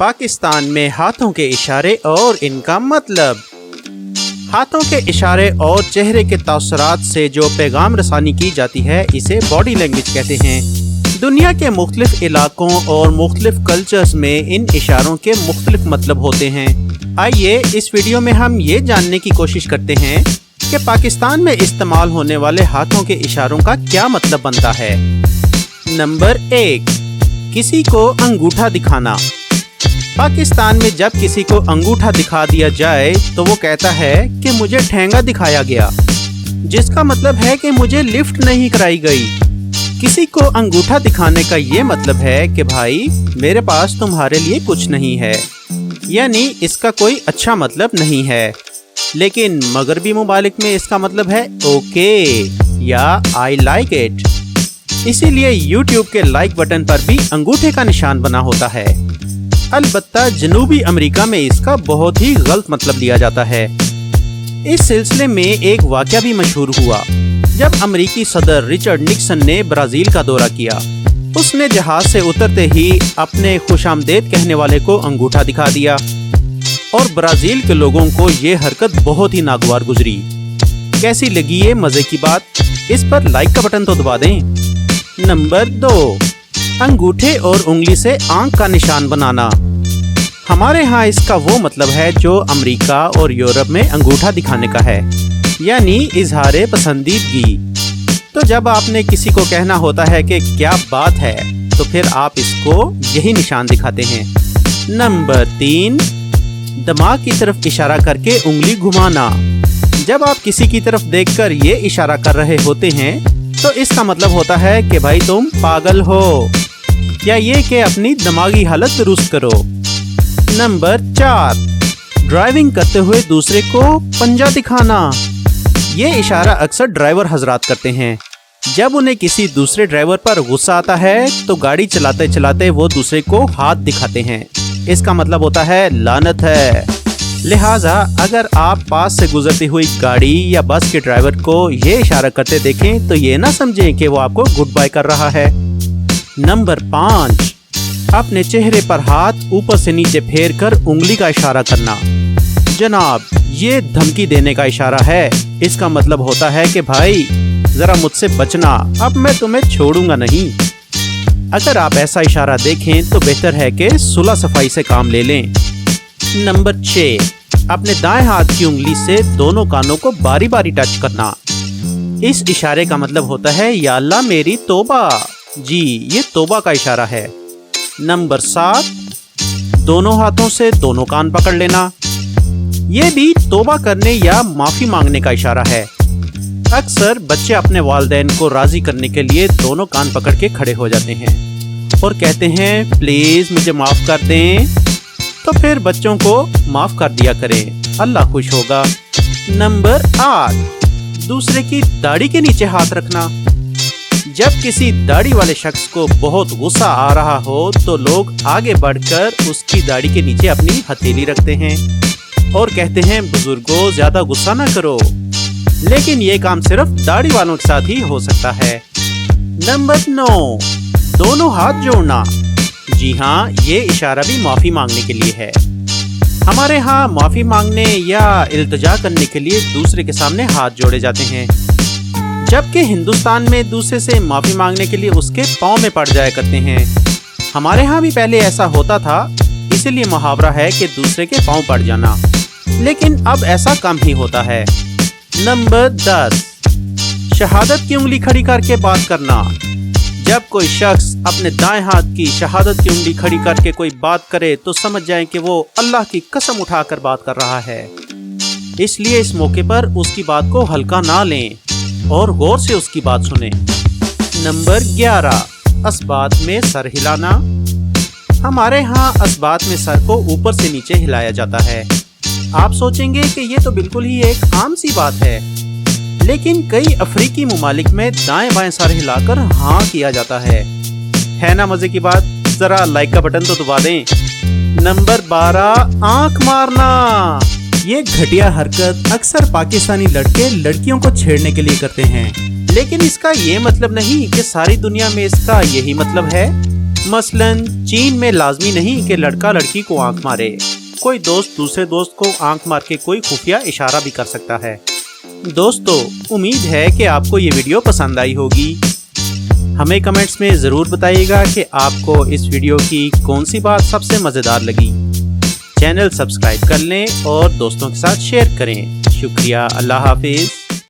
पाकिस्तान में हाथों के इशारे और इनका मतलब। हाथों के इशारे और चेहरे के तासुरात से जो पैगाम रसानी की जाती है इसे बॉडी लैंग्वेज कहते हैं। दुनिया के मुख्तलिफ इलाकों और मुख्तलिफ कल्चर्स में इन इशारों के मुख्तलिफ मतलब होते हैं। आइए इस वीडियो में हम ये जानने की कोशिश करते हैं कि पाकिस्तान में इस्तेमाल होने वाले हाथों के इशारों का क्या मतलब बनता है। नंबर 1, किसी को अंगूठा दिखाना। पाकिस्तान में जब किसी को अंगूठा दिखा दिया जाए तो वो कहता है कि मुझे ठेंगा दिखाया गया, जिसका मतलब है कि मुझे लिफ्ट नहीं कराई गई। किसी को अंगूठा दिखाने का ये मतलब है कि भाई मेरे पास तुम्हारे लिए कुछ नहीं है, यानी इसका कोई अच्छा मतलब नहीं है। लेकिन मगरबी मुमालिक में इसका मतलब है ओके या आई लाइक इट। इसीलिए YouTube के लाइक बटन पर भी अंगूठे का निशान बना होता है। अलबत्ता जनूबी अमेरिका में इसका बहुत ही गलत मतलब लिया जाता है। इस सिलसिले में एक वाक़या भी मशहूर हुआ जब अमेरिकी सदर रिचर्ड निक्सन ने ब्राज़ील का दौरा किया। उसने जहाज से उतरते ही अपने खुशामदेद कहने वाले को अंगूठा दिखा दिया और ब्राज़ील के लोगों को ये हरकत बहुत ही नागवार गुजरी। कैसी लगी ये मज़े की बात? इस पर लाइक का बटन तो दबा दें। नंबर 2, अंगूठे और उंगली से आंख का निशान बनाना। हमारे यहाँ इसका वो मतलब है जो अमेरिका और यूरोप में अंगूठा दिखाने का है, यानी इजहार पसंदीदगी। तो जब आपने किसी को कहना होता है कि क्या बात है, तो फिर आप इसको यही निशान दिखाते हैं। नंबर 3, दिमाग की तरफ इशारा करके उंगली घुमाना। जब आप किसी की तरफ देखकर ये इशारा कर रहे होते हैं तो इसका मतलब होता है कि भाई तुम पागल हो, या ये कि अपनी दिमागी हालत दुरुस्त करो। नंबर 4, ड्राइविंग करते हुए दूसरे को पंजा दिखाना। ये इशारा अक्सर ड्राइवर हजरात करते हैं। जब उन्हें किसी दूसरे ड्राइवर पर गुस्सा आता है तो गाड़ी चलाते चलाते वो दूसरे को हाथ दिखाते हैं। इसका मतलब होता है लानत है। लिहाजा अगर आप पास से गुजरती हुई गाड़ी या बस के ड्राइवर को ये इशारा करते देखें तो ये ना समझें कि वो आपको गुड बाय कर रहा है। नंबर 5, अपने चेहरे पर हाथ ऊपर से नीचे फेर कर उंगली का इशारा करना। जनाब ये धमकी देने का इशारा है। इसका मतलब होता है कि भाई जरा मुझसे बचना, अब मैं तुम्हें छोड़ूंगा नहीं। अगर आप ऐसा इशारा देखें तो बेहतर है कि सुलह सफाई से काम ले लें। नंबर 6, अपने दाएं हाथ की उंगली से दोनों कानों को बारी बारी टच करना। इस इशारे का मतलब होता है या अल्लाह मेरी तौबा। जी ये तौबा का इशारा है। नंबर 7, दोनों हाथों से दोनों कान पकड़ लेना। ये भी तौबा करने या माफ़ी मांगने का इशारा है। अक्सर बच्चे अपने वालिदैन को राज़ी करने के लिए दोनों कान पकड़ के खड़े हो जाते हैं और कहते हैं प्लीज़ मुझे माफ़ कर दें। तो फिर बच्चों को माफ़ कर दिया करें, अल्लाह खुश होगा। नंबर 8, दूसरे की दाढ़ी के नीचे हाथ रखना। जब किसी दाढ़ी वाले शख्स को बहुत गुस्सा आ रहा हो तो लोग आगे बढ़कर उसकी दाढ़ी के नीचे अपनी हथेली रखते हैं और कहते हैं बुजुर्गों ज़्यादा गुस्सा ना करो। लेकिन ये काम सिर्फ दाढ़ी वालों के साथ ही हो सकता है। नंबर 9, दोनों हाथ जोड़ना। जी हाँ, ये इशारा भी माफ़ी मांगने के लिए है। हमारे यहाँ माफ़ी मांगने या इल्तिजा करने के लिए दूसरे के सामने हाथ जोड़े जाते हैं, जबकि हिंदुस्तान में दूसरे से माफ़ी मांगने के लिए उसके पाँव में पड़ जाया करते हैं। हमारे यहाँ भी पहले ऐसा होता था, इसीलिए मुहावरा है कि दूसरे के पाँव पड़ जाना, लेकिन अब ऐसा कम ही होता है। नंबर 10, शहादत की उंगली खड़ी करके बात करना। जब कोई शख्स अपने दाएं हाथ की शहादत की उंगली खड़ी करके कोई बात करे तो समझ जाएं कि वो अल्लाह की कसम उठाकर बात कर रहा है। इसलिए इस मौके पर उसकी बात को हल्का ना लें और गौर से उसकी बात सुनें। नंबर 11, असबात में सर हिलाना। हमारे यहाँ असबात में सर को ऊपर से नीचे हिलाया जाता है। आप सोचेंगे कि ये तो बिल्कुल ही एक आम सी बात है, लेकिन कई अफ्रीकी मुमालिक में दाएं बाएं सर हिलाकर हाँ किया जाता है ना मजे की बात? जरा लाइक का बटन तो दबा दें। नंबर 12, आंख मारना। ये घटिया हरकत अक्सर पाकिस्तानी लड़के लड़कियों को छेड़ने के लिए करते हैं, लेकिन इसका ये मतलब नहीं कि सारी दुनिया में इसका यही मतलब है। مثلاً چین میں لازمی نہیں کہ لڑکا لڑکی کو آنکھ مارے، کوئی دوست دوسرے دوست کو آنکھ مار کے کوئی خفیہ اشارہ بھی کر سکتا ہے۔ دوستو، امید ہے کہ آپ کو یہ ویڈیو پسند آئی ہوگی۔ ہمیں کمنٹس میں ضرور بتائیے گا کہ آپ کو اس ویڈیو کی کون سی بات سب سے مزیدار لگی۔ چینل سبسکرائب کر لیں اور دوستوں کے ساتھ شیئر کریں۔ شکریہ، اللہ حافظ۔